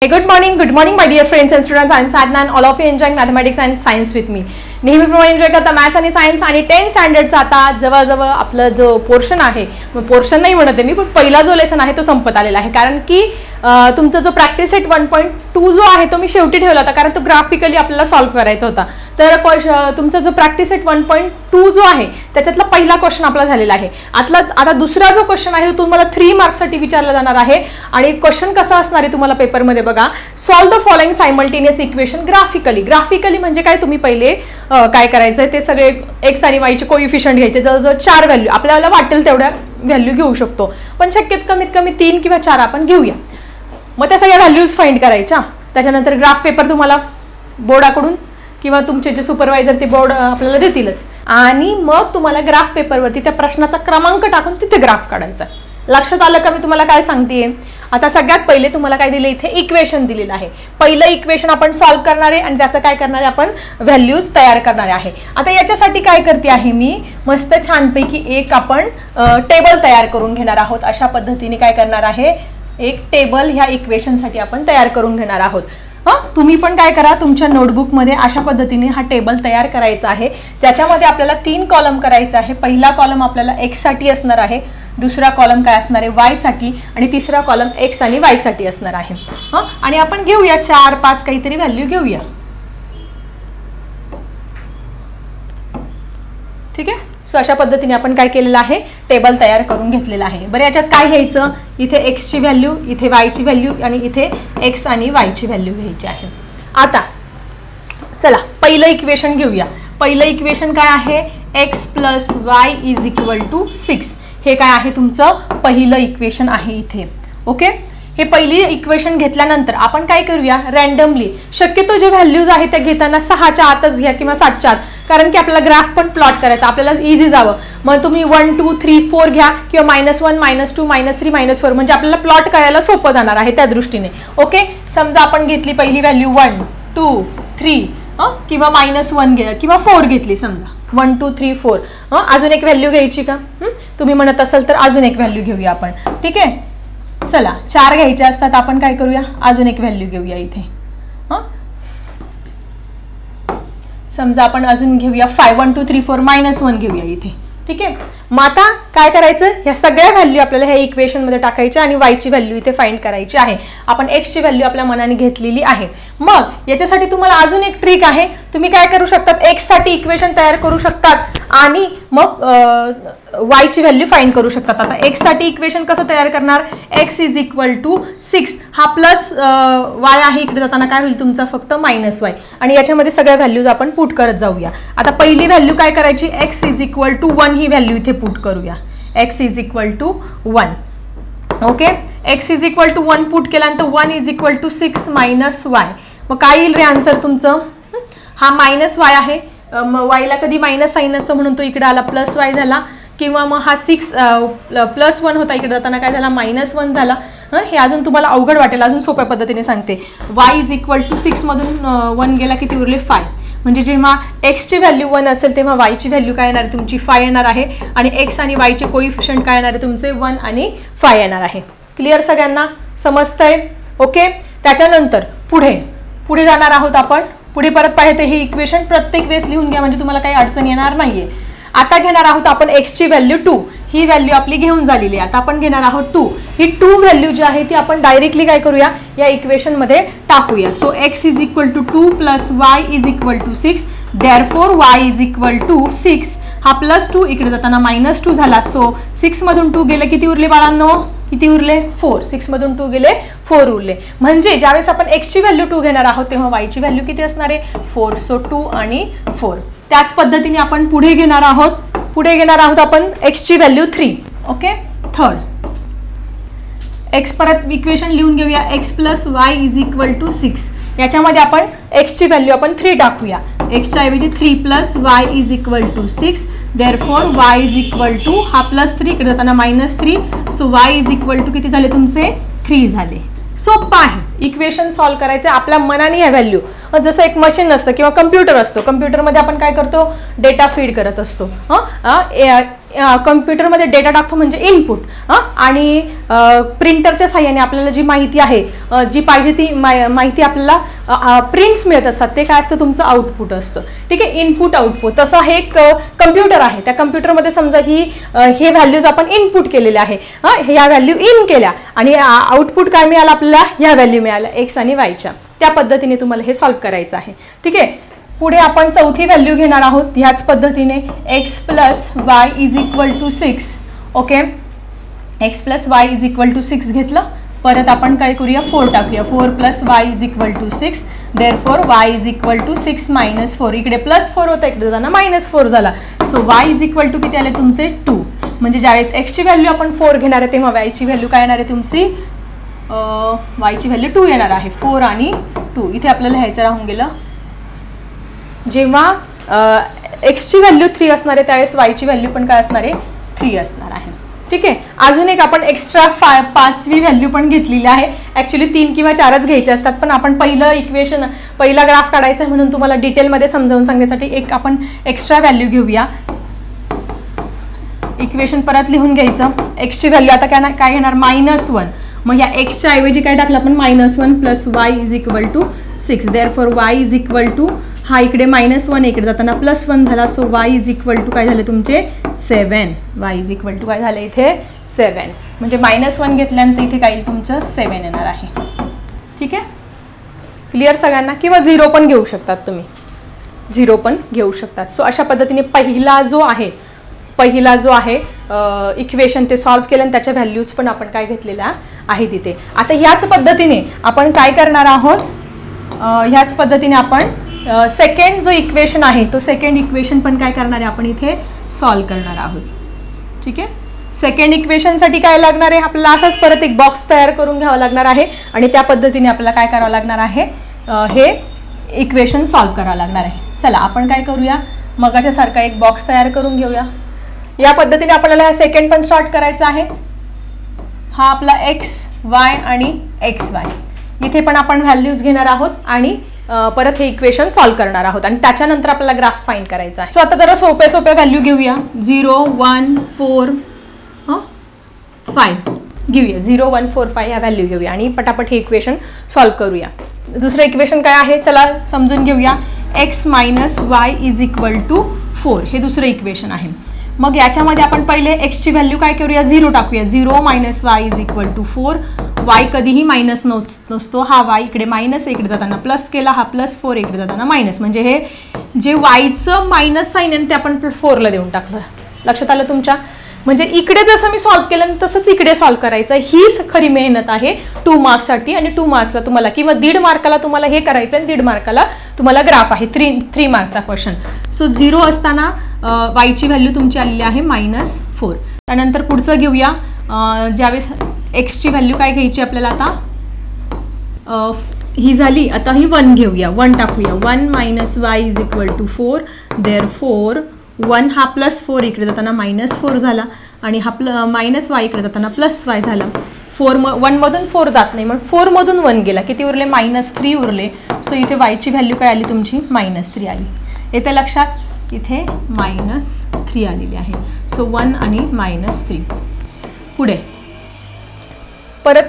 Hey, good morning, my dear friends and students. I am Sadhna and all of you enjoying mathematics and science with me. नेहमीप्रमाणे enjoy करता maths आणि science आणि 10th स्टँडर्डचा आता जवळजवळ आपलं जो portion आहे, पोर्शन नाही म्हणते मी, पण पहिला जो लेसन आहे तो संपत आलेला आहे. कारण की तुमचा जो प्रॅक्टिस सेट 1.2 जो आहे तो मी शेवटी ठेवला होता, कारण तो ग्राफिकली आपल्याला सॉल्व्ह करायचा होता. तर तुमचा जो प्रॅक्टिस सेट 1.2 जो आहे त्याच्यातला पहिला क्वेश्चन आपला झालेला आहे. आता दुसरा जो क्वेश्चन आहे तो तुम्हाला 3 मार्क्ससाठी विचारला जाणार आहे. आणि क्वेश्चन कसा असणार आहे तुम्हाला पेपरमध्ये बघा. Solve the following simultaneous equation graphically म्हणजे काय, तुम्ही पहिले काय करायचं ते सगळे एक्स आणि वायचे कोइफिशियंट घ्यायचे. जवळजवळ 4 व्हॅल्यू आपल्याला वाटेल तेवढ्या व्हॅल्यू घेऊ शकतो, पण शक्यत कमीत कमी 3 किंवा 4 आपण घेऊया. मग त्या सगळ्या व्हॅल्यूज फाइंड करायच्या. त्याच्यानंतर ग्राफ पेपर तुम्हाला बोर्डाकडून किंवा तुमचे जे सुपरवायझर ते बोर्ड आपल्याला देतीलच. आणि मग तुम्हाला ग्राफ पेपरवरती त्या प्रश्नाचा क्रमांक टाकून तिथे ग्राफ काढायचा. लक्षात आलं का मी तुम्हाला काय सांगतेय? आता सगळ्यात पहिले तुम्हाला काय दिले, इथे इक्वेशन दिलेलं आहे. पहिलं इक्वेशन आपण सॉल्व्ह करणार आहे आणि त्याचं काय करणार आहे, आपण व्हॅल्यूज तयार करणार आहे. आता याच्यासाठी काय करते आहे मी, मस्त छानपैकी एक आपण टेबल तयार करून घेणार आहोत. अशा पद्धतीने काय करणार आहे, एक टेबल ह्या इक्वेशनसाठी आपण तयार करून घेणार आहोत. तुम्ही पण काय करा, तुमच्या नोटबुकमध्ये अशा पद्धतीने हा टेबल तयार करायचा आहे, ज्याच्यामध्ये आपल्याला 3 कॉलम करायचा आहे. पहिला कॉलम आपल्याला एक्स साठी असणार आहे, दुसरा कॉलम काय असणार आहे वाय साठी, आणि तिसरा कॉलम एक्स आणि वाय साठी असणार आहे. आणि आपण घेऊया 4-5 काहीतरी व्हॅल्यू घेऊया. ठीक आहे. सो अशा पद्धतीने आपण काय केलेलं आहे, टेबल तयार करून घेतलेला आहे. बरं, याच्यात काय घ्यायचं, इथे एक्सची व्हॅल्यू, इथे वायची व्हॅल्यू आणि इथे एक्स आणि वायची व्हॅल्यू घ्यायची आहे. आता चला पहिलं इक्वेशन घेऊया. पहिलं इक्वेशन काय आहे, x plus Y is equal to 6. हे काय आहे, तुमचं पहिलं इक्वेशन आहे इथे. ओके. हे पहिली इक्वेशन घेतल्यानंतर आपण काय करूया, रँडमली शक्यतो जे व्हॅल्यूज आहेत त्या घेताना 6च्या आतच घ्या किंवा 7च्या आत, कारण की आपल्याला ग्राफ पण प्लॉट करायचा, आपल्याला इझी जावं. मग तुम्ही 1 2 3 4 घ्या किंवा -1 -2 -3 -4, म्हणजे आपल्याला प्लॉट करायला सोपं जाणार आहे त्या दृष्टीने. ओके. समजा आपण घेतली पहिली व्हॅल्यू 1 2 3 किंवा -1 घ्या किंवा 4 घेतली, समजा 1 2 3 4. अजून एक व्हॅल्यू घ्यायची का, तुम्ही म्हणत असाल तर अजून एक व्हॅल्यू घेऊया आपण. ठीक आहे. चला 4 घ्यायचे असतात, आपण काय करूया, अजून एक व्हॅल्यू घेऊया इथे. समजा आपण अजून घेऊया 5 1 2 3 4 -1 घेऊया इथे. ठीक आहे. मग आता काय करायचं, ह्या सगळ्या व्हॅल्यू आपल्याला ह्या इक्वेशन मध्ये टाकायच्या आणि वायची व्हॅल्यू इथे फाइंड करायची आहे. आपण एक्सची व्हॅल्यू आपल्या मनाने घेतलेली आहे. मग याच्यासाठी तुम्हाला अजून एक ट्रिक आहे. तुम्ही काय करू शकतात, एक्स साठी इक्वेशन तयार करू शकतात आणि मग वायची व्हॅल्यू फाइंड करू शकतात. आता एक्स साठी इक्वेशन कसं तयार करणार, एक्स इज इक्वल टू 6, हा प्लस वाय आहे, इकडे जाताना काय होईल तुमचा फक्त -y, आणि याच्यामध्ये सगळ्या व्हॅल्यूज आपण पुट करत जाऊया. आता पहिली व्हॅल्यू काय करायची, एक्स इज इक्वल टू 1 ही व्हॅल्यू इथे पुट करूया. X is equal to 1. Okay. X is equal to 1 put केल्यानंतर 1 इज इक्वल टू 6 - y. मग काय येईल रे आन्सर तुमचं, हा -y आहे, वायला कधी मायनस साईन असतं म्हणून तो इकडे आला +y झाला, किंवा मग हा 6 +1 होता, इकडे जाताना काय झाला -1 झाला. हे अजून तुम्हाला अवघड वाटेल, अजून सोप्या पद्धतीने सांगते. y इज इक्वल टू 6 मधून 1 गेला किती उरले 5. म्हणजे जेव्हा एक्सची व्हॅल्यू 1 असेल तेव्हा वायची व्हॅल्यू काय येणार आहे तुमची 5 येणार आहे, आणि एक्स आणि वायचे कोइफिशियंट काय येणार आहे तुमचे 1 आणि 5 येणार आहे. क्लिअर, सगळ्यांना समजतंय? ओके. त्याच्यानंतर पुढे जाणार आहोत आपण. पुढे परत पाहिजे हे इक्वेशन प्रत्येक वेळेस लिहून घ्या, म्हणजे तुम्हाला काही अडचण येणार नाहीये. आता घेणार आहोत आपण एक्सची व्हॅल्यू 2. ही व्हॅल्यू आपली घेऊन झालेली आहे. आता आपण घेणार आहोत 2. ही 2 व्हॅल्यू जी आहे ती आपण डायरेक्टली काय करूया, या इक्वेशन मध्ये टाकूया. So x is equal to 2 plus Y is equal to 6. Therefore Y is equal to 6, हा +2 इकडे जाताना -2 झाला. सो 6 मधून 2 गेले किती उरले बाळांनो, किती उरले 4. 6 मधून 2 गेले 4 उरले. म्हणजे ज्यावेळेस आपण एक्सची व्हॅल्यू 2 घेणार आहोत तेव्हा वायची व्हॅल्यू किती असणार आहे 4. सो 2 आणि 4. त्याच पद्धतीने आपण पुढे घेणार आहोत आपण एक्सची व्हॅल्यू 3. ओके. थर्ड एक्स, परत इक्वेशन लिहून घेऊया. X plus Y is equal to 6. याच्यामध्ये आपण एक्सची व्हॅल्यू आपण 3 टाकूया. एक्सच्या ऐवजी 3 plus Y is equal to 6. Therefore Y is equal to, हा +3 इकडे जाताना -3. So y is equal to किती झाले तुमचे 3 झाले. सोपं आहे इक्वेशन सॉल्व्ह करायचं आपल्या मनाने. या व्हॅल्यू जसं एक मशीन असतं किंवा कम्प्युटर असतो, कम्प्युटरमध्ये आपण काय करतो, डेटा फीड करत असतो. कम्प्युटरमध्ये डेटा टाकतो म्हणजे इनपुट आणि प्रिंटरच्या साहाय्याने आपल्याला जी माहिती आहे जी पाहिजे ती माहिती आपल्याला प्रिंट्स मिळत असतात ते काय असतं तुमचं आउटपुट असतं. ठीक आहे, इनपुट आउटपुट. तसं हे एक कम्प्युटर आहे. त्या कम्प्युटरमध्ये समजा हे व्हॅल्यूज आपण इनपुट केलेले आहे, ह्या व्हॅल्यू इन केल्या आणि आउटपुट काय मिळालं आपल्याला, ह्या व्हॅल्यू मिळाल्या एक्स आणि वायच्या. त्या पद्धतीने तुम्हाला हे सॉल्व्ह करायचं आहे. ठीक आहे, पुढे आपण चौथी व्हॅल्यू घेणार आहोत ह्याच पद्धतीने x plus Y is equal to 6. Okay, x plus Y is equal to 6 घेतलं. परत आपण काय करूया, 4 टाकूया. 4 plus Y is equal to 6. Therefore Y is equal to 6 minus 4. इकडे प्लस 4 होता, इकडे जाताना मायनस 4 झाला. So y is equal to किती आले तुमचे 2. म्हणजे ज्यावेळेस एक्सची व्हॅल्यू आपण 4 घेणार आहे तेव्हा वायची व्हॅल्यू काय येणार आहे तुमची, वायची व्हॅल्यू 2 येणार आहे. 4 आणि 2 इथे आपल्याला लिहायचं राहून गेलं. जेव्हा एक्सची व्हॅल्यू 3 असणार आहे त्यावेळेस वायची व्हॅल्यू पण काय असणार आहे 3 असणार आहे. ठीक आहे, अजून एक आपण एक्स्ट्रा 5वी व्हॅल्यू पण घेतलेली आहे. ॲक्च्युली 3 किंवा 4च घ्यायचे असतात, पण आपण पहिला ग्राफ काढायचा आहे म्हणून तुम्हाला डिटेलमध्ये समजावून सांगण्यासाठी एक आपण एक्स्ट्रा व्हॅल्यू घेऊया. इक्वेशन परत लिहून घ्यायचं. एक्सची व्हॅल्यू आता काय घेणार -1. मग या एक्सच्या ऐवजी काय टाकलं आपण -1 plus Y is equal to 6. Therefore Y is equal to हा इकडे -1 इकडे जाताना +1 झाला. So y is equal to काय झाले तुमचे 7. वाय इज इक्वल टू काय झालं इथे 7. म्हणजे -1 घेतल्यानंतर इथे काय येईल तुमचं 7 येणार आहे. ठीक आहे, क्लिअर सगळ्यांना. किंवा 0 पण घेऊ शकतात तुम्ही, 0 पण घेऊ शकतात. सो अशा पद्धतीने पहिला जो आहे इक्वेशन ते सॉल्व्ह केलं आणि त्याच्या व्हॅल्यूज पण आपण काय घेतलेल्या आहे तिथे. आता ह्याच पद्धतीने आपण काय करणार आहोत, ह्याच पद्धतीने आपण सेकंड जो इक्वेशन आहे तो सेकंड इक्वेशन पण काय करणार आहे आपण इथे सॉल्व्ह करणार आहोत. ठीक आहे, सेकंड इक्वेशनसाठी काय लागणार आहे आपल्याला, असाच परत एक बॉक्स तयार करून घ्यावा लागणार आहे आणि त्या पद्धतीने आपल्याला काय करावं लागणार आहे, हे इक्वेशन सॉल्व्ह करावं लागणार आहे. चला आपण काय करूया, मगाच्या सारखा एक बॉक्स तयार करून घेऊया. या पद्धतीने आपल्याला हा सेकंड पण स्टार्ट करायचा आहे. हा आपला एक्स वाय आणि एक्स वाय, इथे पण आपण व्हॅल्यूज घेणार आहोत आणि परत हे इक्वेशन सॉल्व्ह करणार आहोत आणि त्याच्यानंतर आपल्याला ग्राफ फाइंड करायचा आहे. सो आता जरा सोप्या व्हॅल्यू घेऊया. 0 1 4 5 घेऊया. 0 1 4 5 ह्या व्हॅल्यू घेऊया आणि पटापट हे इक्वेशन सॉल्व्ह करूया. दुसरं इक्वेशन काय आहे चला समजून घेऊया. X minus y is equal to 4 हे दुसरं इक्वेशन आहे. मग याच्यामध्ये आपण पहिले एक्सची व्हॅल्यू काय करूया 0 टाकूया. 0 minus y is equal to 4. Y कधीही मायनस नसतो. हा वाय इकडे मायनस इकडे जाताना प्लस केला, हा +4 इकडे जाताना मायनस. म्हणजे हे जे वायचं मायनस साईन आहे ते आपण 4ला देऊन टाकलं. लक्षात आलं तुमच्या. म्हणजे इकडे जसं मी सॉल्व्ह केलं तसंच इकडे सॉल्व्ह करायचं. हीच खरी मेहनत आहे 2 मार्क्ससाठी. आणि 2 मार्क्सला तुम्हाला किंवा 1.5 मार्काला तुम्हाला हे करायचं आणि 1.5 मार्काला तुम्हाला ग्राफ आहे 3 मार्कचा क्वेश्चन. सो 0 असताना वायची व्हॅल्यू तुमची आलेली आहे -4. त्यानंतर पुढचं घेऊया. ज्यावेळेस एक्सची व्हॅल्यू काय घ्यायची आपल्याला आता ही झाली. आता ही 1 घेऊया. 1 टाकूया. 1 minus y is equal to 4. Therefore 1 हा +4 इकडे जाताना -4 झाला आणि हा मायनस वाय इकडे जाताना +y झाला. 1 मधून 4 जात नाही म्हणून 4 मधून 1 गेला. किती उरले -3 उरले. सो इथे वायची व्हॅल्यू काय आली तुमची -3 आली. येते लक्षात. इथे -3 आलेली आहे. सो 1 आणि -3. पुढे परत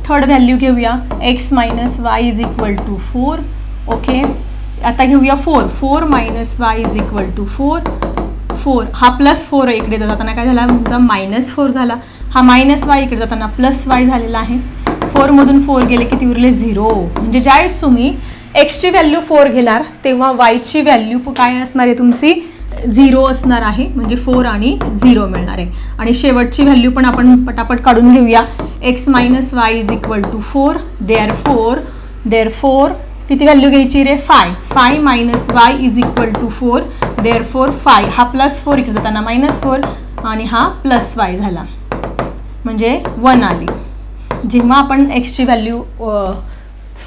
थर्ड व्हॅल्यू घेऊया. X minus y is equal to 4. Okay, आता घेऊया 4 minus y is equal to 4 हा +4 इकडे जाताना काय झाला -4 झाला. हा -y इकडे जाताना +y झालेला आहे. 4 मधून 4 गेले किती उरले 0. म्हणजे ज्यावेळेस तुम्ही एक्सची व्हॅल्यू 4 घेणार तेव्हा वायची व्हॅल्यू काय असणार आहे तुमची 0 असणार आहे. म्हणजे 4 आणि 0 मिळणार आहे. आणि शेवटची व्हॅल्यू पण आपण पटापट काढून घेऊया. X minus y is equal to 4. Therefore किती व्हॅल्यू घ्यायची रे 5 minus y is equal to 4. Therefore 5 हा +4 इकडे जाताना -4 आणि हा +y झाला म्हणजे 1 आली. जेव्हा आपण एक्सची व्हॅल्यू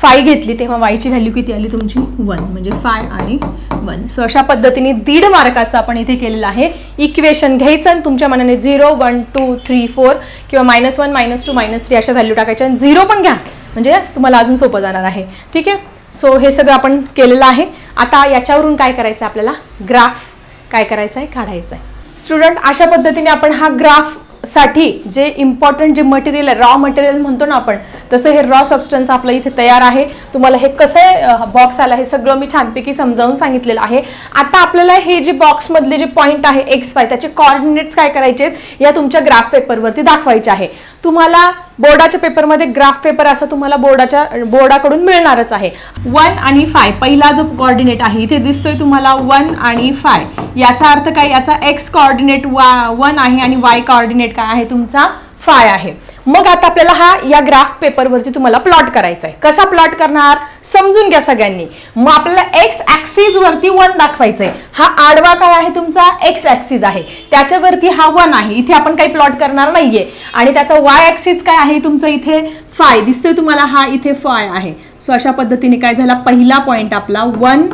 5 घेतली तेव्हा वायची व्हॅल्यू किती आली तुमची 1. म्हणजे 5 आणि 1. सो अशा पद्धतीने 1.5 मार्काचं आपण इथे केलेलं आहे. इक्वेशन घ्यायचं आणि तुमच्या मनाने 0 1 2 3 4 किंवा -1 -2 -3 अशा व्हॅल्यू टाकायच्या आणि 0 पण घ्या म्हणजे तुम्हाला अजून सोपं जाणार आहे. ठीक आहे. सो हे सगळं आपण केलेलं आहे. आता याच्यावरून काय करायचं आपल्याला ग्राफ काय करायचं आहे काढायचं आहे. स्टुडंट अशा पद्धतीने आपण हा ग्राफ साठी जे इम्पॉर्टंट जे मटेरियल आहे, रॉ मटेरियल म्हणतो ना आपण, तसं हे रॉ सबस्टन्स आपलं इथे तयार आहे. तुम्हाला हे कसं बॉक्स आला हे सगळं मी छानपैकी समजावून सांगितलेलं आहे. आता आपल्याला हे जे बॉक्स मधले जे पॉईंट आहे XY त्याचे कोऑर्डिनेट्स काय करायचे आहेत या तुमच्या ग्राफ पेपरवरती दाखवायचे आहे. तुम्हाला बोर्डाच्या पेपरमध्ये ग्राफ पेपर असं तुम्हाला बोर्डाकडून मिळणारच आहे. 1 आणि 5 पहिला जो कोऑर्डिनेट आहे इथे दिसतोय तुम्हाला 1 आणि 5. याचा अर्थ काय, याचा x कोऑर्डिनेट 1 आहे आणि y कोऑर्डिनेट काय आहे तुमचा 5 आहे. मग आता आपल्याला हा या ग्राफ पेपरवरती तुम्हाला प्लॉट करायचा आहे. कसा प्लॉट करणार समजून घ्या सगळ्यांनी. मग आपल्याला x ऍक्सिस वरती 1 दाखवायचं आहे. हा आडवा काय आहे तुमचा x ऍक्सिस आहे, त्याच्यावरती हा 1 आहे. इथे आपण काही प्लॉट करणार नाहीये. आणि त्याचा y ऍक्सिस काय आहे तुमचा इथे 5 दिसतोय तुम्हाला, हा इथे 5 आहे. सो अशा पद्धतीने काय झाला, पहिला पॉइंट आपला 1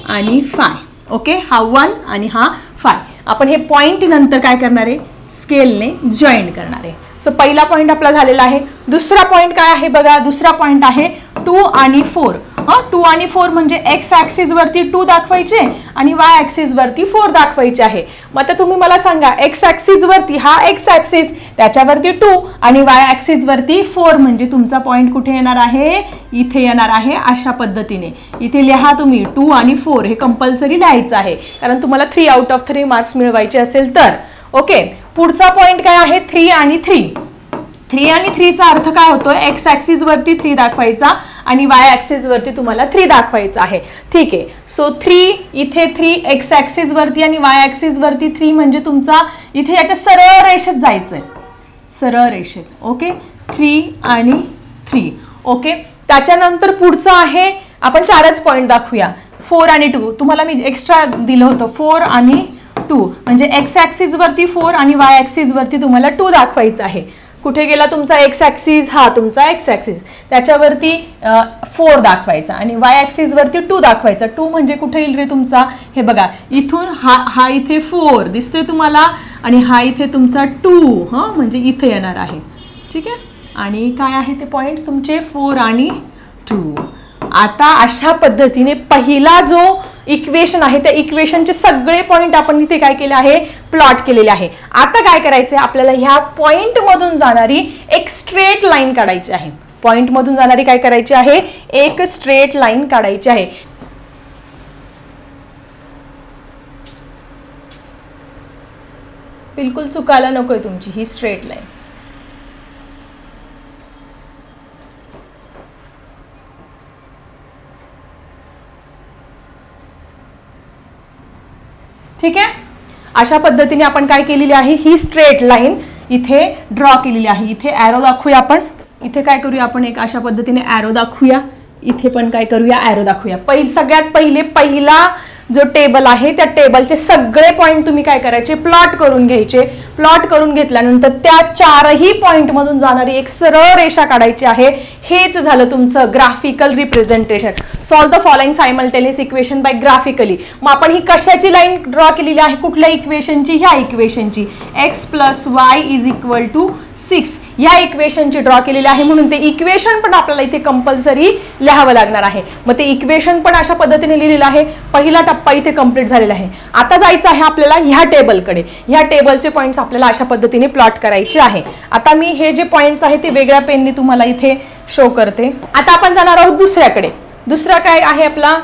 आणि 5. ओके, हा 1 आणि हा 5. आपण हे पॉइंट नंतर काय करणार आहे, स्केलने जॉईन करणार आहे. सो पहिला पॉइंट आपला झालेला आहे. दुसरा पॉइंट काय आहे बघा, दुसरा पॉइंट आहे 2 आणि 4. 2 आणि 4 म्हणजे x ऍक्सिस वरती 2 दाखवायचे आणि y ऍक्सिस वरती 4 दाखवायचे आहे. मग आता तुम्ही मला सांगा, x ऍक्सिस वरती हा x ऍक्सिस त्याच्यावरती 2 आणि y ऍक्सिस वरती 4 म्हणजे तुमचा पॉइंट कुठे येणार आहे, इथे येणार आहे. अशा पद्धतीने इथे लिहा तुम्ही 2 आणि 4 हे कंपल्सरी लिहायचं आहे, कारण तुम्हाला 3 आउट ऑफ 3 मार्क्स मिळवायचे असेल तर. ओके, पुढचा पॉइंट काय आहे 3 आणि 3. 3 आणि 3 चा अर्थ काय होतोय, x ऍक्सिस वरती 3 दाखवायचा आणि y ऍक्सिस वरती तुम्हाला 3 दाखवायचं आहे. ठीक आहे, सो 3 इथे 3 x ऍक्सिस वरती आणि y ऍक्सिस वरती 3 म्हणजे तुमचा इथे याच्या सरळ रेषेत जायचंय, सरळ रेषेत. ओके, 3 आणि 3. ओके, त्याच्यानंतर पुढचं आहे, आपण 4च पॉइंट दाखवूया. 4 आणि 2 तुम्हाला मी एक्स्ट्रा दिलं होतं, 4 आणि 2 म्हणजे x ऍक्सिस वरती 4 आणि y ऍक्सिस वरती तुम्हाला 2 दाखवायचं आहे. कुठे गेला तुमचा x ऍक्सिस, हा तुमचा x ऍक्सिस त्याच्यावरती 4 दाखवायचा आणि y ऍक्सिस वरती 2 दाखवायचा. 2 म्हणजे कुठे येईल रे तुमचा, हे बघा इथून हा इथे 4 दिसतोय तुम्हाला आणि हा इथे तुमचा 2 म्हणजे इथे येणार आहे. ठीक आहे, आणि काय आहे ते पॉइंट्स तुमचे 4 आणि 2. आता अशा पद्धतीने पहिला जो इक्वेशन आहे त्या इक्वेशनचे सगळे पॉइंट आपण इथे काय केले आहे, प्लॉट केलेले आहे. आता काय करायचंय आपल्याला, ह्या पॉइंट मधून जाणारी एक स्ट्रेट लाईन काढायची आहे. पॉइंट मधून जाणारी काय करायची आहे, एक स्ट्रेट लाईन काढायची आहे. बिलकुल चुकायला नकोय तुमची ही स्ट्रेट लाईन. ठीक आहे, अशा पद्धतीने आपण काय केलेली आहे, ही स्ट्रेट लाईन इथे ड्रॉ केलेली आहे. इथे ॲरो दाखवूया आपण, इथे काय करूया आपण, एक अशा पद्धतीने ॲरो दाखवूया. इथे पण काय करूया, ॲरो दाखवूया. सगळ्यात पहिला जो टेबल आहे त्या टेबलचे सगळे पॉइंट तुम्ही काय करायचे, प्लॉट करून घ्यायचे. प्लॉट करून घेतल्यानंतर त्या 4ही पॉइंट मधून जाणारी एक सरळ रेषा काढायची आहे. हेच झालं तुमचं graphical representation. Solve the following simultaneous equation by graphically. मग आपण ही कशाची लाईन ड्रॉ केलेली आहे, कुठल्या इक्वेशनची, ह्या इक्वेशनची. x + y = 6 या इक्वेशनची ड्रॉ केलेली आहे. म्हणून ते इक्वेशन पण आपल्याला इथे कंपल्सरी लिहावं लागणार आहे. मग ते इक्वेशन पण अशा पद्धतीने लिहिलेलं आहे. पहिला टप्पा इथे कंप्लीट झालेला आहे. आता जायचं आहे आपल्याला ह्या टेबलकडे. ह्या टेबलचे पॉइंट्स आपल्याला अशा पद्धतीने प्लॉट करायचे आहे. आता मी हे जे पॉइंट्स आहेत ते वेगळ्या पेनने तुम्हाला इथे शो करते. आता आपण जाणार आहोत दुसऱ्याकडे. दुसरा काय आहे आपला,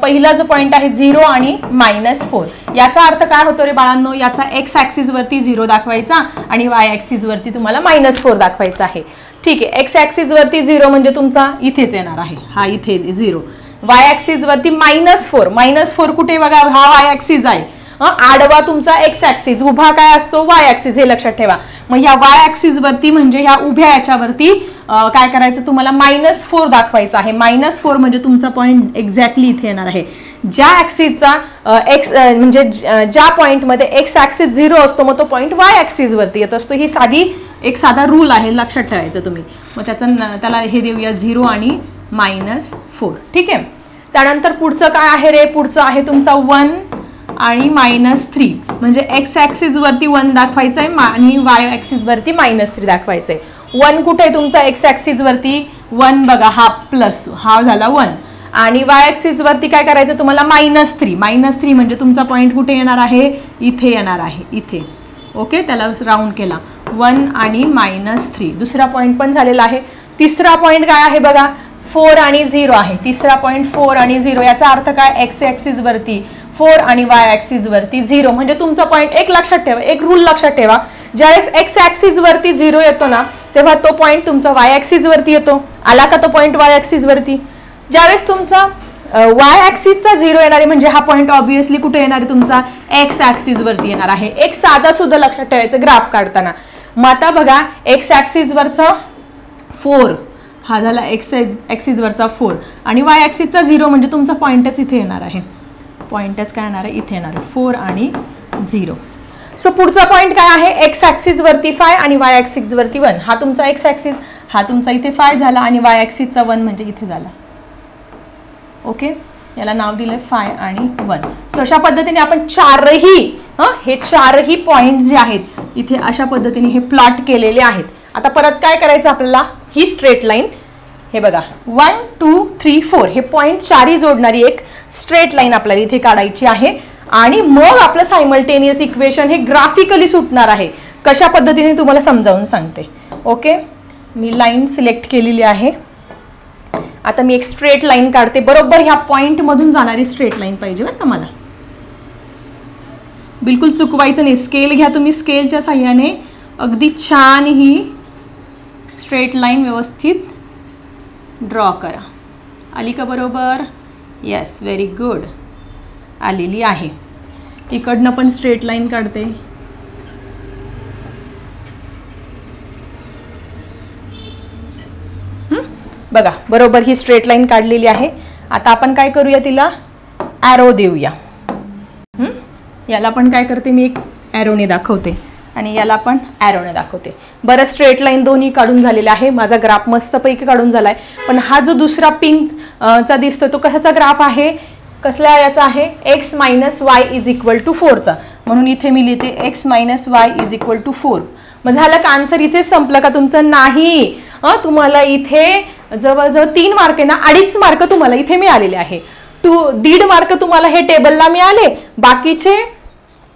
पहिला जो पॉइंट आहे 0 आणि -4. याचा अर्थ काय होतो रे बाळांनो, याचा x ऍक्सिस वरती 0 दाखवायचा आणि y ऍक्सिस वरती तुम्हाला -4 दाखवायचा आहे. ठीक आहे, x ऍक्सिस वरती 0 म्हणजे तुमचा इथेच येणार आहे, हा इथे 0. y ऍक्सिस वरती -4. -4 कुठे बघा, हा y ऍक्सिस आहे. आडवा तुमचा x ऍक्सिस, उभा काय असतो y ऍक्सिस, हे लक्षात ठेवा. मग ह्या y ऍक्सिस वरती म्हणजे ह्या उभ्या याच्यावरती काय करायचं, तुम्हाला -4 दाखवायचं आहे. -4 म्हणजे तुमचा पॉइंट एक्झॅक्टली इथे येणार आहे. ज्या ऍक्सिसचा x म्हणजे ज्या पॉइंटमध्ये x ऍक्सिस 0 असतो मग तो पॉइंट y ऍक्सिस वरती येत असतो. ही एक साधा रूल आहे, लक्षात ठेवायचं तुम्ही. मग त्याला हे देऊया 0 आणि -4. ठीक आहे, त्यानंतर पुढचं काय आहे रे, पुढचं आहे तुमचा 1 आणि -3 म्हणजे x ऍक्सिस वरती 1 दाखवायचं आहे आणि y ऍक्सिस वरती -3 दाखवायचं आहे. 1 कुठे आहे तुमचा x ऍक्सिस वरती, 1 बघा हा प्लस, हा झाला 1 आणि वाय ऍक्सिस वरती काय करायचं तुम्हाला -3 म्हणजे तुमचा पॉईंट कुठे येणार आहे, इथे येणार आहे, इथे. ओके, त्याला राऊंड केला 1 आणि -3. दुसरा पॉईंट पण झालेला आहे. तिसरा पॉईंट काय आहे बघा, 4 आणि 0 आहे. तिसरा पॉईंट 4 आणि 0, याचा अर्थ काय, एक्स ऍक्सिस वरती 4 आणि वाय ऍक्सिस वरती 0. म्हणजे तुमचा पॉईंट एक लक्षात ठेवा, एक रूल लक्षात ठेवा, ज्यावेळेस एक्स ऍक्सिस वरती 0 येतो ना तेव्हा तो पॉईंट तुमचा वाय ऍक्सिस वरती येतो. आला का तो पॉईंट वाय ऍक्सिस वरती? ज्यावेळेस तुमचा वाय ऍक्सिसचा 0 येणार आहे म्हणजे हा पॉईंट ऑब्विसली कुठे येणार आहे, तुमचा एक्स ऍक्सिस वरती येणार आहे. एक साधा सुद्धा लक्षात ठेवायचं ग्राफ काढताना. मग आता बघा, एक्स ऍक्सिस वरचा 4 हा झाला एक्स ऍक्सिस वरचा 4 आणि वाय ऍक्सिसचा 0 म्हणजे तुमचा पॉईंटच इथे येणार आहे. पॉईंटच काय येणार आहे, इथे येणार आहे 4 आणि 0. सो पुढचा पॉईंट काय आहे, एक्स ऍक्सिस वरती 5 आणि वाय ऍक्सिस वरती 1. हा तुमचा एक्स ऍक्सिस, हा तुमचा इथे 5 झाला आणि वाय ऍक्सिसचा 1 म्हणजे इथे झाला. ओके, याला नाव दिलंय 5 आणि 1. सो अशा पद्धतीने आपण हे चारही पॉइंट जे आहेत इथे अशा पद्धतीने हे प्लॉट केलेले आहेत. आता परत काय करायचं आपल्याला, ही स्ट्रेट लाईन हे बघा 1 2 3 4 हे पॉइंट चारही जोडणारी एक स्ट्रेट लाईन आपल्याला इथे काढायची आहे आणि मग आपलं सायमल्टेनियस इक्वेशन हे ग्राफिकली सुटणार आहे. कशा पद्धतीने तुम्हाला समजावून सांगते. ओके, मी लाईन सिलेक्ट केलेली आहे. आता मी एक स्ट्रेट लाईन काढते, बरोबर ह्या पॉइंट मधून जाणारी स्ट्रेट लाईन पाहिजे बरं का मला, बिलकुल चुकवायचं नाही. स्केल घ्या तुम्ही, स्केलच्या साह्याने अगदी छान ही स्ट्रेट लाईन व्यवस्थित ड्रॉ करा. आली का बरोबर? येस, व्हेरी गुड, आलेली आहे. इकडनं पण स्ट्रेट लाईन काढते. बघा, बरोबर ही स्ट्रेट लाईन काढलेली आहे. आता आपण काय करूया, तिला ॲरो देऊया. याला पण काय करते मी, एक ॲरोने दाखवते आणि याला पण ॲरोने दाखवते. बरं, स्ट्रेट लाईन दोन्ही काढून झालेला आहे. माझा ग्राफ मस्तपैकी काढून झालाय. पण हा जो दुसरा पिंक चा दिसतो तो कशाचा ग्राफ आहे, कसल्या याचा आहे, x - y = 4 चा. म्हणून इथे मी लिहिते x - y = 4. मग झालं का, आन्सर इथे संपलं का तुमचं? नाही. तुम्हाला इथे जवळजवळ 3 मार्क आहे ना, 2.5 मार्क तुम्हाला इथे मिळालेले आहे. 1.5 मार्क तुम्हाला हे टेबलला मिळाले, बाकीचे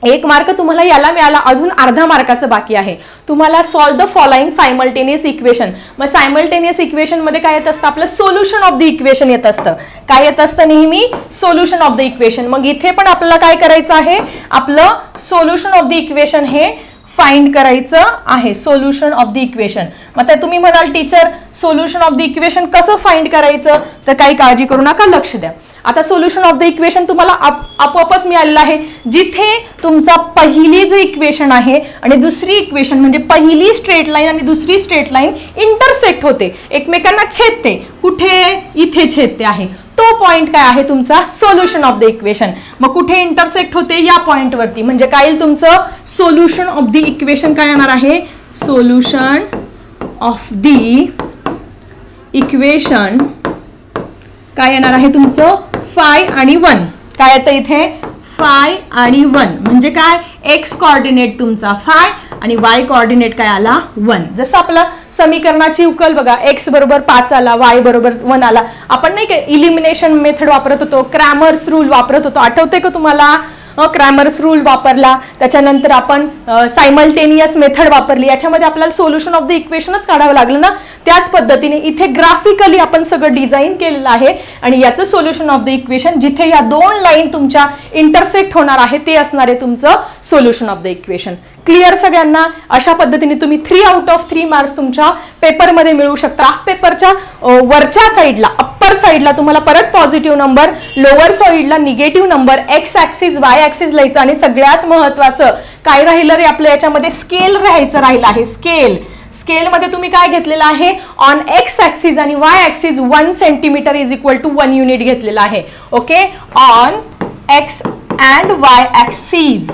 1 मार्क तुम्हाला याला मिळाला. अजून अर्धा मार्काचं बाकी आहे. तुम्हाला solve the following simultaneous equation. मग सायमल्टेनियस इक्वेशन मध्ये काय येत असतं, आपलं सोल्युशन ऑफ द इक्वेशन येत असतं. काय येत असतं नेहमी, सोल्युशन ऑफ द इक्वेशन. मग इथे पण आपल्याला काय करायचं आहे, आपलं सोल्युशन ऑफ द इक्वेशन हे फाइंड करायचं आहे. Solution of the equation. मग आता तुम्ही म्हणाल teacher solution of the equation कसं फाइंड करायचं, तर काही काळजी करू नका, लक्ष द्या. आता सोल्युशन ऑफ द इक्वेशन तुम्हाला आपोआपच मिळालेलं आहे. जिथे तुमचा पहिली जे इक्वेशन आहे आणि दुसरी इक्वेशन म्हणजे पहिली स्ट्रेट लाईन आणि दुसरी स्ट्रेट लाईन इंटरसेक्ट होते, एकमेकांना छेदते. कुठे, इथे छेदते आहे. तो पॉइंट काय आहे तुमचा, सोल्युशन ऑफ द इक्वेशन. मग कुठे इंटरसेक्ट होते, या पॉइंट वरती. म्हणजे काय येईल तुमचं सोल्युशन ऑफ द इक्वेशन, काय येणार आहे, सोल्युशन ऑफ द इक्वेशन काय येणार आहे तुमचं, 5 आणि 1. काय येतं इथे, 5 आणि 1 म्हणजे काय, एक्स कोऑर्डिनेट तुमचा 5 आणि वाय कोऑर्डिनेट काय आला, 1. जसं आपलं समीकरणाची उकल बघा, एक्स बरोबर 5 आला, वाय बरोबर 1 आला. आपण नाही का इलिमिनेशन मेथड वापरत होतो, क्रॅमर्स रूल वापरत होतो, आठवते का तुम्हाला? क्रॅमर्स रूल वापरला, त्याच्यानंतर आपण सायमल्टेनियस मेथड वापरली. याच्यामध्ये आपल्याला सोल्युशन ऑफ द इक्वेशनच काढावं लागलं ना. त्याच पद्धतीने इथे ग्राफिकली आपण सगळं डिझाईन केलेलं आहे आणि याचं सोल्युशन ऑफ द इक्वेशन, जिथे या 2 लाईन तुमच्या इंटरसेक्ट होणार आहे ते असणार आहे तुमचं solution of the equation. Clear सगळ्यांना? अशा पद्धतीने तुम्ही 3 आउट ऑफ 3 मार्क्स तुमच्या पेपरमध्ये मिळवू शकता. पेपरच्या वरच्या साईडला, अप्पर साईडला तुम्हाला परत पॉझिटिव्ह नंबर, लोअर साईडला negative number, x axis Y axis लिहायचं आणि सगळ्यात महत्त्वाचं काय राहिलं रे आपलं याच्यामध्ये, स्केल राहिलं आहे. स्केल मध्ये तुम्ही काय घेतलेलं आहे, ऑन एक्स ऍक्सिस आणि वाय ऍक्सिस 1 सेंटीमीटर = 1 युनिट घेतलेला आहे. Okay, on x and Y axis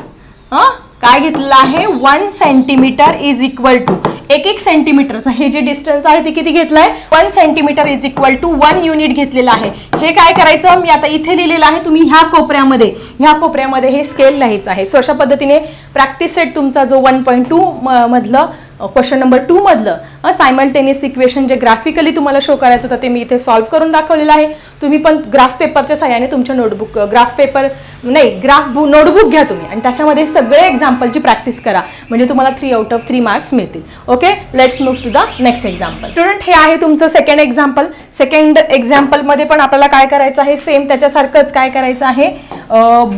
काय घेतलेलं आहे, 1 सेंटीमीटर = 1 सेंटीमीटरचं हे जे डिस्टन्स आहे ते किती घेतलंय, 1 सेंटीमीटर = 1 युनिट घेतलेलं आहे. हे काय करायचं, मी आता इथे लिहिलेलं आहे, तुम्ही ह्या कोपऱ्यामध्ये हे स्केल लिहायचं आहे. सो अशा पद्धतीने प्रॅक्टिस सेट तुमचा जो 1.2 मधलं क्वेश्चन नंबर 2 मधलं सायमल्टेनियस इक्वेशन जे ग्राफिकली तुम्हाला शो करायचं होतं ते मी इथे सॉल्व्ह करून दाखवलेलं आहे. तुम्ही पण ग्राफ पेपरच्या सहाय्याने तुमच्या नोटबुक ग्राफ नोटबुक घ्या तुम्ही आणि त्याच्यामध्ये सगळे एक्झाम्पलची प्रॅक्टिस करा म्हणजे तुम्हाला 3 आउट ऑफ 3 मार्क्स मिळतील. Okay, let's move to the next example. Student, हे आहे तुमचं सेकंड एक्झाम्पल. सेकंड एक्झाम्पलमध्ये पण आपल्याला काय करायचं आहे, सेम त्याच्यासारखंच काय करायचं आहे,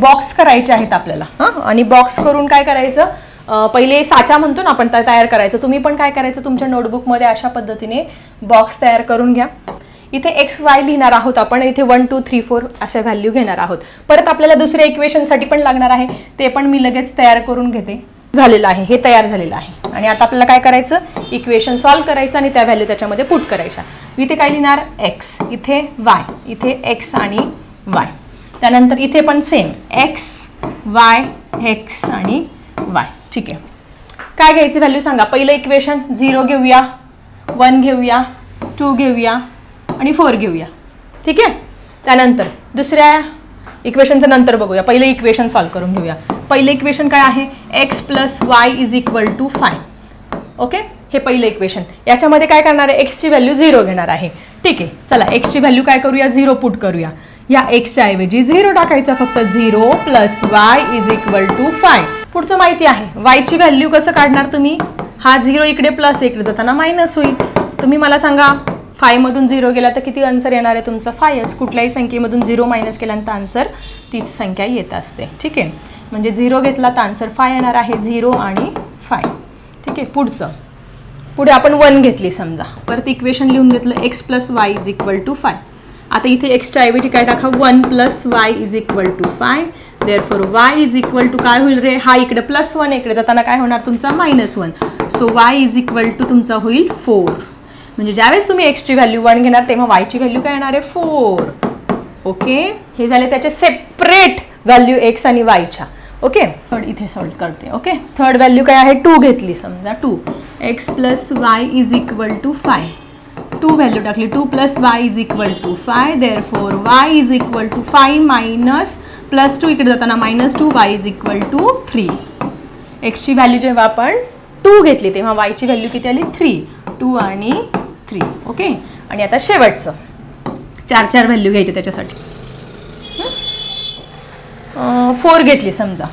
बॉक्स करायचे आहेत आपल्याला. आणि बॉक्स करून काय करायचं, पहिले साचा म्हणतो ना आपण तयार करायचं. तुम्ही पण काय करायचं, तुमच्या नोटबुकमध्ये अशा पद्धतीने बॉक्स तयार करून घ्या. इथे एक्स वाय लिहिणार आहोत आपण, इथे 1 2 3 4 अशा व्हॅल्यू घेणार आहोत. परत आपल्याला दुसऱ्या इक्वेशनसाठी पण लागणार आहे, ते पण मी लगेच तयार करून घेते. झालेलं आहे, हे तयार झालेलं आहे. आणि आता आपल्याला काय करायचं, इक्वेशन सॉल्व्ह करायचं आणि त्या व्हॅल्यू त्याच्यामध्ये पुट करायच्या. इथे काय लिहिणार, एक्स, इथे वाय, इथे एक्स आणि वाय. त्यानंतर इथे पण सेम एक्स वाय एक्स आणि वाय. ठीक आहे, काय घ्यायची व्हॅल्यू सांगा. पहिलं इक्वेशन 0 घेऊया, 1 घेऊया, 2 घेऊया आणि 4 घेऊया. ठीक आहे, त्यानंतर दुसऱ्या इक्वेशनचं नंतर बघूया. पहिलं इक्वेशन सॉल्व्ह करून घेऊया. पहिलं इक्वेशन काय आहे, x plus Y is equal to 5. Okay, हे पहिलं इक्वेशन. याच्यामध्ये काय करणार आहे, एक्सची व्हॅल्यू 0 घेणार आहे. ठीक आहे, चला एक्सची व्हॅल्यू काय करूया, 0 पुट करूया. या एक्सच्या ऐवजी 0 टाकायचा, फक्त 0 plus Y is equal to 5. पुढचं माहिती आहे, वायची व्हॅल्यू कसं काढणार तुम्ही, हा 0 इकडे प्लस इकडे जाताना मायनस होईल. तुम्ही मला सांगा 5 मधून 0 गेला तर किती आन्सर येणार आहे तुमचा, 5च. कुठल्याही संख्येमधून 0 मायनस केल्यानंतर आन्सर तीच संख्या येत असते. ठीक आहे, म्हणजे 0 घेतला तर आन्सर 5 येणार आहे, 0 आणि 5. ठीक आहे, पुढे आपण 1 घेतली समजा, परत इक्वेशन लिहून घेतलं x plus Y is equal to 5. आता इथे एक्सच्या ऐवजी काय टाका, 1 plus Y is equal to 5. Therefore Y is equal to काय होईल रे, हा इकडे प्लस 1 इकडे जाताना काय होणार तुमचा -1. So y is equal to तुमचा होईल 4. म्हणजे ज्यावेळेस तुम्ही एक्सची व्हॅल्यू 1 घेणार तेव्हा वायची व्हॅल्यू काय येणार आहे 4. ओके, हे झाले त्याचे सेपरेट व्हॅल्यू एक्स आणि वायच्या. ओके, थर्ड इथे सॉल्व करते. ओके, थर्ड व्हॅल्यू काय आहे, 2 घेतली समजा. 2 X plus Y is equal to 5. 2 value टाकली, 2 plus Y is equal to 5. Therefore Y is equal to 5 minus plus 2 इकडे जाताना -2, वाय इज इक्वल टू 3. एक्सची व्हॅल्यू जेव्हा आपण 2 घेतली तेव्हा वायची व्हॅल्यू किती आली, 3. 2 आणि 3. ओके, आणि आता शेवटचं 4 व्हॅल्यू घ्यायचे त्याच्यासाठी. 4 घेतली समजा,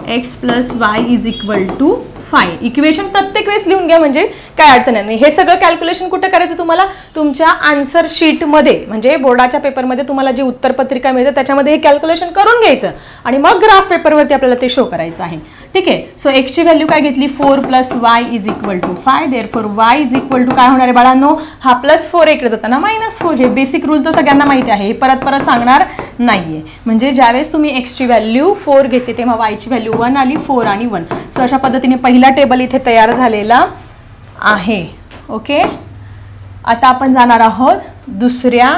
x plus Y is equal to 5. Equation प्रत्येक वेळेस लिहून घ्या म्हणजे काय अडचण नाही. हे सगळं कॅल्क्युलेशन कुठे करायचं तुम्हाला, तुमच्या आन्सर शीटमध्ये, म्हणजे बोर्डाच्या पेपरमध्ये तुम्हाला जी उत्तरपत्रिका मिळते त्याच्यामध्ये हे कॅल्क्युलेशन करून घ्यायचं आणि मग ग्राफ पेपरवरती आपल्याला ते शो करायचं आहे. ठीक आहे, सो एक्सची व्हॅल्यू काय घेतली, 4 plus Y is equal to 5. Therefore Y is equal to काय होणार आहे बाळांनो, हा +4 इकडे जाताना -4. हे बेसिक रूल तर सगळ्यांना माहिती आहे, हे परत सांगणार नाहीये. म्हणजे ज्यावेळेस तुम्ही एक्सची व्हॅल्यू 4 घेतली तेव्हा वायची व्हॅल्यू 1 आली, 4 आणि 1. सो अशा पद्धतीने पहिला टेबल इथे तयार झालेला आहे. ओके, आता आपण जाणार आहोत दुसऱ्या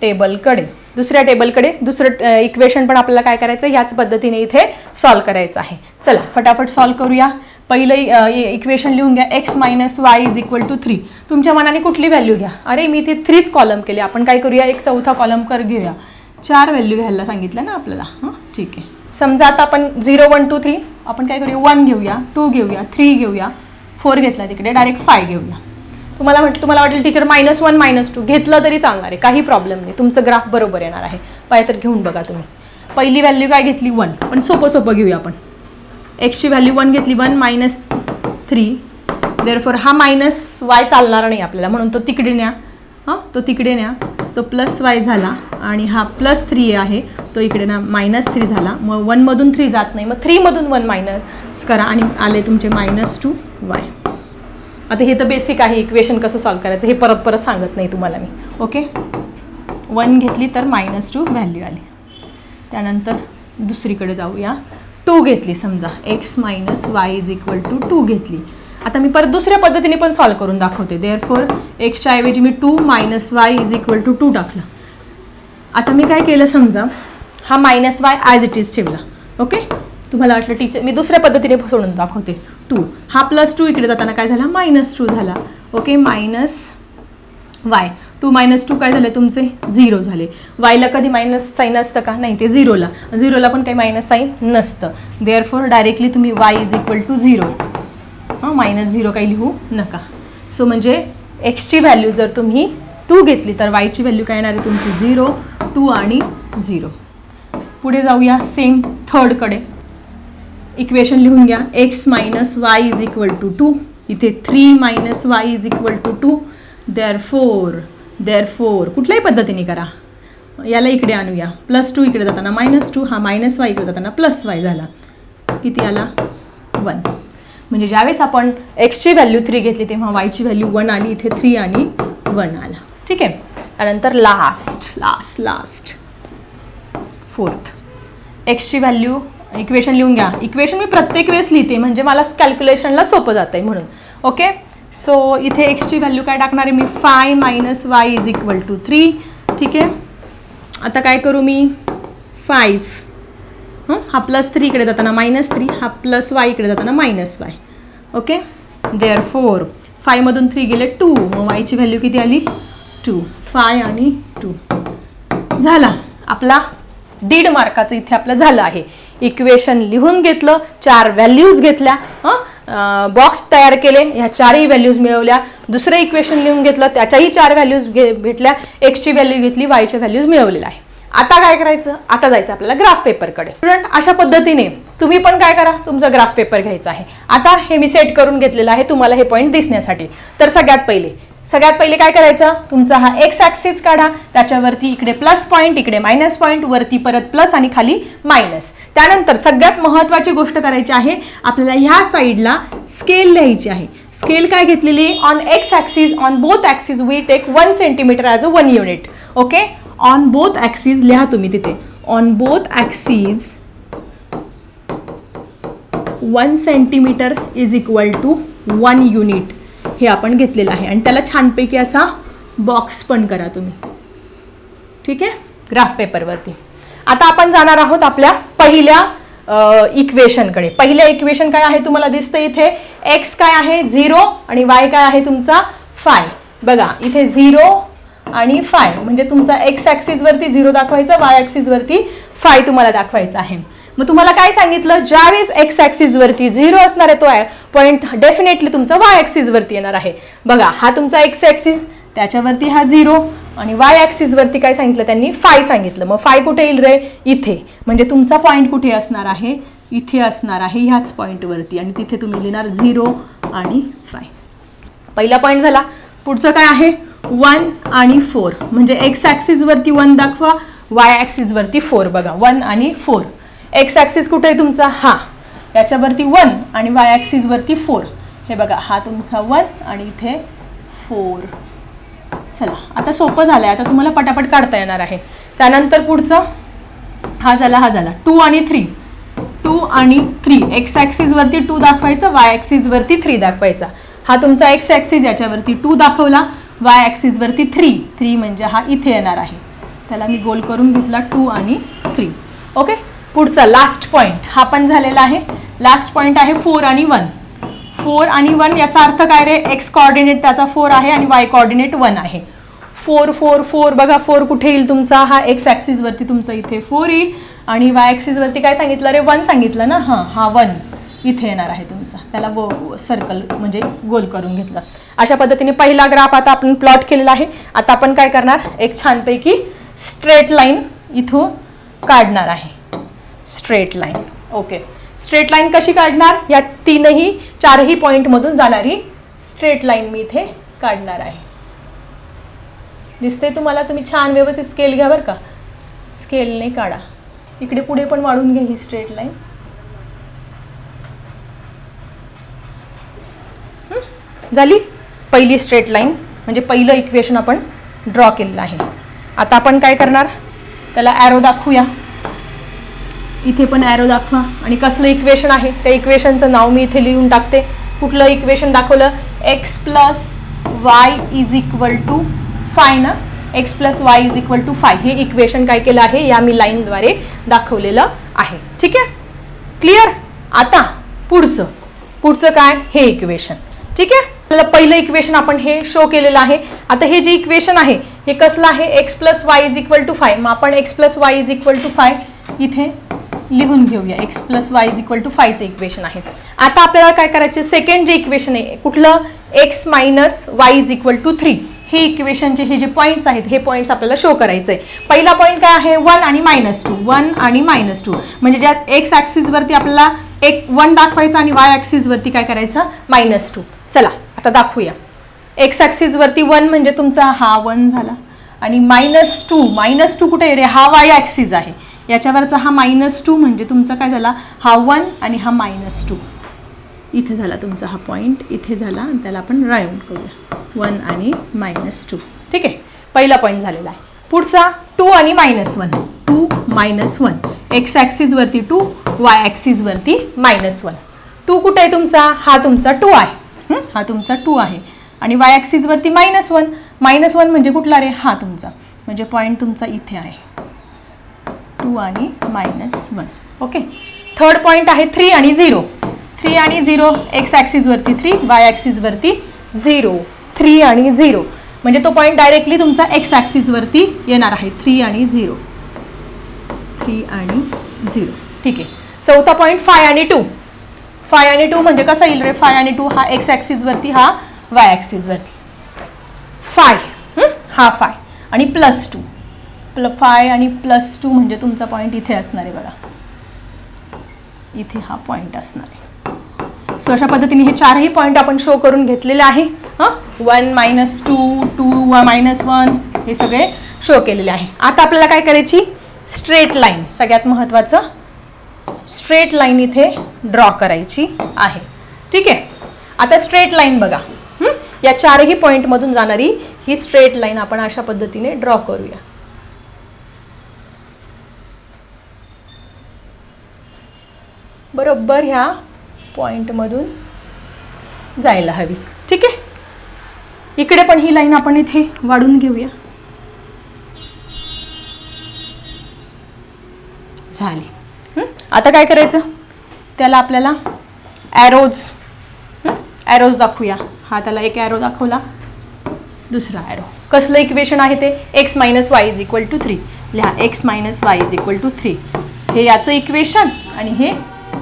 टेबलकडे. दुसरं इक्वेशन पण आपल्याला काय करायचं, याच पद्धतीने इथे सॉल्व्ह करायचं आहे. चला फटाफट सॉल्व्ह करूया. पहिलं इक्वेशन लिहून घ्या, x minus y is equal to 3. तुमच्या मनाने कुठली व्हॅल्यू घ्या. अरे मी इथे 3च कॉलम केले, आपण काय करूया, एक चौथा कॉलम घेऊया. 4 व्हॅल्यू घ्यायला सांगितलं ना आपल्याला. हां, ठीक आहे. समजा आता आपण 0 1 2 3 आपण काय करूया, 1 घेऊया, 2 घेऊया, 3 घेऊया, 4 घेतला तिकडे, डायरेक्ट 5 घेऊया. तुम्हाला वाटेल टीचर -1 -2 घेतलं तरी चालणार आहे, काही प्रॉब्लेम नाही, तुमचं ग्राफ बरोबर येणार आहे. पाहिजे तर घेऊन बघा तुम्ही. पहिली व्हॅल्यू काय घेतली, 1. पण सोपं घेऊया आपण. एक्सची व्हॅल्यू 1 घेतली, 1 -3. देअरफॉर हा -y चालणार नाही आपल्याला, म्हणून तो तिकडे न्या. तो तिकडे न्या, तो +y झाला आणि हा +3 आहे, तो इकडे ना -3 झाला. मग 1 मधून 3 जात नाही, मग 3 मधून 1 मायनस करा आणि आले तुमचे -2y. आता हे तर बेसिक आहे, इक्वेशन कसं सॉल्व्ह करायचं हे परत सांगत नाही तुम्हाला मी. ओके, 1 घेतली तर -2 व्हॅल्यू आली. त्यानंतर दुसरीकडे जाऊया, 2 घेतली समजा, x minus y is equal to 2 घेतली. आता मी परत दुसऱ्या पद्धतीने पण सॉल्व्ह करून दाखवते. देअरफॉर एक्सच्या ऐवजी मी 2 - वाय इज इक्वल टू 2 टाकलं. आता मी काय केलं समजा, हा -y ॲज इट इज ठेवला. ओके, तुम्हाला वाटलं टीचर मी दुसऱ्या पद्धतीने सोडून दाखवते. 2 हा +2 इकडे जाताना काय झाला, -2 झाला. ओके, -y 2 - 2 काय झाले तुमचे 0 झाले. वायला कधी मायनस साईन असतं का, नाही, ते 0ला पण काही मायनस साईन नसतं. देअरफॉर डायरेक्टली तुम्ही y इज इक्वल टू 0 -0 काही लिहू नका. सो म्हणजे एक्सची व्हॅल्यू जर तुम्ही 2 घेतली तर वायची व्हॅल्यू काय येणार आहे तुमची 0, 2 आणि 0. पुढे जाऊया सेम थर्डकडे. इक्वेशन लिहून घ्या. x - y = 2. इथे 3 - y = 2. देअरफोर कुठल्याही पद्धतीने करा. याला इकडे आणूया. +2 इकडे जाताना -2, हा -y इकडे जाताना +y झाला. किती आला 1. म्हणजे ज्यावेळेस आपण एक्सची व्हॅल्यू 3 घेतली तेव्हा वायची व्हॅल्यू 1 आली. इथे 3 आणि 1 आला. ठीक आहे. त्यानंतर लास्ट फोर्थ. एक्सची व्हॅल्यू इक्वेशन लिहून घ्या. इक्वेशन मी प्रत्येक वेळेस लिहिते म्हणजे मला कॅल्क्युलेशनला सोपं जातं आहे म्हणून. ओके. सो इथे एक्सची व्हॅल्यू काय टाकणार आहे मी 5 - y = 3. ठीक आहे. आता काय करू मी 5 हा +3 इकडे जाताना -3, हा +y इकडे जाताना -y. ओके. देअरफोर 5 मधून 3 गेले 2. मग वायची व्हॅल्यू किती आली 2. 5 आणि 2 झाला. आपला 1.5 मार्काचं इथे आपलं झालं आहे. इक्वेशन लिहून घेतलं, 4 व्हॅल्यूज घेतल्या, बॉक्स तयार केले, ह्या 4ही व्हॅल्यूज मिळवल्या. दुसरं इक्वेशन लिहून घेतलं, त्याच्याही 4 व्हॅल्यूज भेटल्या. एक्सची व्हॅल्यू घेतली, वायच्या व्हॅल्यूज मिळवलेल्या आहे. आता काय करायचं, आता जायचं आपल्याला ग्राफ पेपरकडे. स्टुडंट अशा पद्धतीने तुम्ही पण काय करा, तुमचा ग्राफ पेपर घ्यायचा आहे. आता हे मी सेट करून घेतलेलं आहे तुम्हाला हे पॉईंट दिसण्यासाठी. तर सगळ्यात पहिले काय करायचं, तुमचा हा एक्स ॲक्सिस काढा, त्याच्यावरती इकडे प्लस पॉईंट, इकडे मायनस पॉईंट, वरती परत प्लस आणि खाली मायनस. त्यानंतर सगळ्यात महत्त्वाची गोष्ट करायची आहे, आपल्याला ह्या साईडला स्केल लिहायची आहे. स्केल काय घेतलेली, on x axis on both axis we take 1 centimetre as a 1 unit. Okay. On both axis लिहा तुम्ही तिथे, on both axis 1 centimetre = 1 unit हे आपण घेतलेलं आहे. आणि त्याला छानपैकी असा बॉक्स पण करा तुम्ही. ठीक आहे, ग्राफ पेपरवरती. आता आपण जाणार आहोत आपल्या पहिल्या इक्वेशनकडे. पहिल्या इक्वेशन काय आहे तुम्हाला दिसतं इथे, एक्स काय आहे 0 आणि वाय काय आहे तुमचा 5. बघा इथे 0 आणि 5 म्हणजे तुमचा एक्स ॲक्सिस वरती 0 दाखवायचा, वाय ॲक्सिस वरती 5 तुम्हाला दाखवायचा आहे. मग तुम्हाला काय सांगितलं, ज्यावेळेस एक्स ॲक्सिस वरती 0 असणार आहे तो पॉईंट डेफिनेटली तुमचा वाय ॲक्सिस वरती येणार आहे. बघा हा तुमचा एक्स ॲक्सिस, त्याच्यावरती हा 0 आणि वाय ॲक्सिस वरती काय सांगितलं त्यांनी 5 सांगितलं. मग 5 कुठे येईल रे, इथे. म्हणजे तुमचा पॉईंट कुठे असणार आहे, इथे असणार आहे ह्याच पॉईंटवरती. आणि तिथे तुम्ही लिहिणार 0 आणि 5. पहिला पॉईंट झाला. पुढचं काय आहे 1 आणि 4. म्हणजे एक्स ॲक्सिस वरती 1 दाखवा, वाय ॲक्सिस वरती 4. बघा 1 आणि 4. एक्स ॲक्सिस कुठे आहे तुमचा, हा याच्यावरती 1 आणि वाय ॲक्सिस वरती 4. हे बघा हा तुमचा 1 आणि इथे 4. चला आता सोपं झालंय, आता तुम्हाला पटापट काढता येणार आहे. त्यानंतर पुढचं हा झाला 2 आणि 3. 2 आणि 3 एक्स ॲक्सिस वरती 2 दाखवायचं, वाय ॲक्सिस वरती 3 दाखवायचा. हा तुमचा एक्स ॲक्सिस याच्यावरती 2 दाखवला, वाय ॲक्सिस वरती 3 म्हणजे हा इथे येणार आहे. त्याला मी गोल करून घेतला 2 आणि 3. ओके. पुढचा लास्ट पॉईंट हा पण झालेला आहे. लास्ट पॉईंट आहे 4 आणि 1. 4 आणि 1 याचा अर्थ काय रे, एक्स कोऑर्डिनेट त्याचा 4 आहे आणि वाय कोऑर्डिनेट 1 आहे. 4 4 4 बघा 4 कुठे येईल तुमचा, हा एक्स ॲक्सिस वरती तुमचा इथे 4 येईल आणि वाय ॲक्सिस वरती काय सांगितलं रे 1 सांगितलं ना, हा 1 इथे येणार आहे तुमचा. त्याला सर्कल म्हणजे गोल करून घेतलं. अशा पद्धतीने पहिला ग्राफ आता आपण प्लॉट केलेला आहे. आता आपण काय करणार, एक छानपैकी स्ट्रेट लाईन इथून काढणार आहे. Straight line. Okay. Straight line कशी काढणार, या 4ही पॉईंटमधून जाणारी स्ट्रेट लाईन मी इथे काढणार आहे. दिसते तुम्हाला, तुम्ही छान व्यवस्थित स्केल घ्या बरं का, स्केलने काढा. इकडे पुढे पण वाढून घ्या ही स्ट्रेट लाईन. झाली पहिली स्ट्रेट लाईन, म्हणजे पहिलं इक्वेशन आपण ड्रॉ केलेलं आहे. आता आपण काय करणार, त्याला ॲरो दाखवूया. इथे पण ॲरो दाखवा आणि कसलं इक्वेशन आहे त्या इक्वेशनचं नाव मी इथे लिहून टाकते. कुठलं इक्वेशन दाखवलं, x + y = 5 ना, x + y = 5 हे इक्वेशन काय केलं आहे, या मी लाईनद्वारे दाखवलेलं आहे. ठीक आहे, क्लिअर. आता पुढचं काय, हे इक्वेशन. ठीक आहे, आपल्याला पहिलं इक्वेशन आपण हे शो केलेलं आहे. आता हे जे इक्वेशन आहे हे कसलं आहे, x + y = 5. मग आपण x + y = 5 इथे लिहून घेऊया. x + y = 5 चे इक्वेशन आहे. आता आपल्याला काय करायचे, सेकंड जे इक्वेशन आहे कुठलं, x - y = 3. हे इक्वेशनचे हे जे पॉईंट्स आहेत हे पॉईंट्स आपल्याला शो करायचे आहे. पहिला पॉईंट काय आहे, 1 आणि -2. 1 आणि -2 म्हणजे ज्या x ॲक्सिस वरती आपल्याला 1 दाखवायचं आणि y ॲक्सिस वरती काय करायचं, -2. चला आता दाखवूया. x ॲक्सिस वरती 1 म्हणजे तुमचा हा 1 झाला आणि -2 कुठे आहे रे, हा y ॲक्सिस आहे. याच्यावरचा हा -2 म्हणजे तुमचा काय झाला, हा 1 आणि हा -2 इथे झाला तुमचा हा पॉईंट, इथे झाला. त्याला आपण राऊंड करूया, 1 आणि -2. ठीक आहे, पहिला पॉईंट झालेला आहे. पुढचा 2 आणि -1. 2 - 1 x ॲक्सिस वरती 2, y ॲक्सिस वरती -1. 2 कुठे आहे तुमचा, हा तुमचा 2 आहे. हा तुमचा 2 आहे आणि y ॲक्सिस वरती -1. -1 म्हणजे कुठला रे, हा तुमचा, म्हणजे पॉईंट तुमचा इथे आहे, 2 आणि -1. ओके. थर्ड पॉईंट आहे 3 आणि 0. 3 आणि 0 x ॲक्सिस वरती 3, y ॲक्सिस वरती 0. 3 आणि 0 म्हणजे तो पॉईंट डायरेक्टली तुमचा x ॲक्सिस वरती येणार आहे. 3 आणि 0. 3 आणि 0. ठीक आहे. चौथा पॉईंट 5 आणि 2. 5 आणि 2 म्हणजे कसं येईल रे, 5 आणि 2 हा x ॲक्सिस वरती, हा y ॲक्सिस वरती. 5 हा 5 आणि +2. 5 आणि +2 म्हणजे तुमचा पॉईंट इथे असणार आहे बघा, इथे हा पॉईंट असणार आहे. सो अशा पद्धतीने हे चारही पॉईंट आपण शो करून घेतलेले आहे. 1 -2 2 -1 हे सगळे शो केलेले आहे. आता आपल्याला काय करायची, स्ट्रेट लाईन, सगळ्यात महत्त्वाचं स्ट्रेट लाईन इथे ड्रॉ करायची आहे. ठीक आहे. आता स्ट्रेट लाईन बघा, या चारही पॉईंटमधून जाणारी ही स्ट्रेट लाईन आपण अशा पद्धतीने ड्रॉ करूया. बरोबर ह्या पॉईंटमधून जायला हवी. ठीक आहे. इकडे पण ही लाईन आपण इथे वाढून घेऊया. झाली. आता काय करायचं, त्याला आपल्याला ॲरोज दाखवूया. हा त्याला एक ॲरो दाखवला, दुसरा ॲरो. कसलं इक्वेशन आहे ते, x - y = 3. लिहा x - y = 3. हे याचं इक्वेशन आणि हे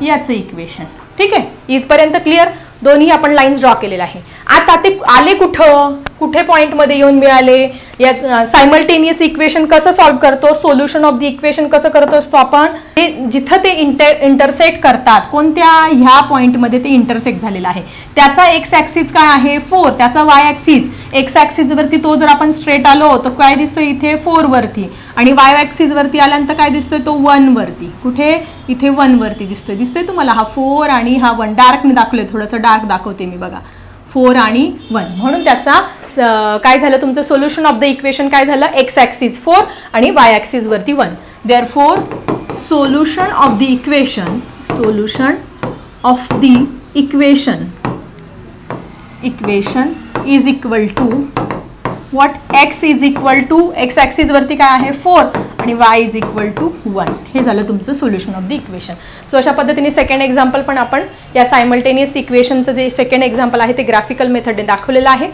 याचं इक्वेशन. ठीक आहे. इथपर्यंत क्लिअर. दोन्ही आपण लाईन्स ड्रॉ केलेले आहे. आता ते आले कुठं, कुठे पॉईंटमध्ये येऊन मिळाले, या सायमल्टेनियस इक्वेशन कसं सॉल्व्ह करतो, सोल्युशन ऑफ द इक्वेशन कसं करत असतो आपण, ते जिथं ते इंटरसेक्ट करतात, कोणत्या ह्या पॉईंटमध्ये ते इंटरसेक्ट झालेलं आहे. त्याचा x ॲक्सिस काय आहे, 4. त्याचा y ॲक्सिस, x ॲक्सिस वरती तो जर आपण स्ट्रेट आलो तर काय दिसतोय इथे 4 वरती, आणि y ॲक्सिस वरती आल्यानंतर काय दिसतोय तो 1 वरती. कुठे, इथे 1 वरती दिसतोय तुम्हाला. हा 4 आणि हा 1 डार्कने दाखवले, थोडंसं डार्क दाखवते मी बघा, 4 आणि 1. म्हणून त्याचा काय झालं तुमचं सोल्युशन ऑफ द इक्वेशन काय झालं, x ॲक्सिस 4 आणि y ॲक्सिस वरती 1. Therefore solution of the equation is equal to what, x is equal to, x axis वरती काय आहे 4 आणि y इज इक्वल टू 1. हे झालं तुमचं solution of the equation. So अशा पद्धतीने सेकंड एक्झाम्पल पण आपण या सायमल्टेनियस इक्वेशनचं जे सेकंड एक्झाम्पल आहे ते ग्राफिकल मेथडने दाखवलेलं आहे.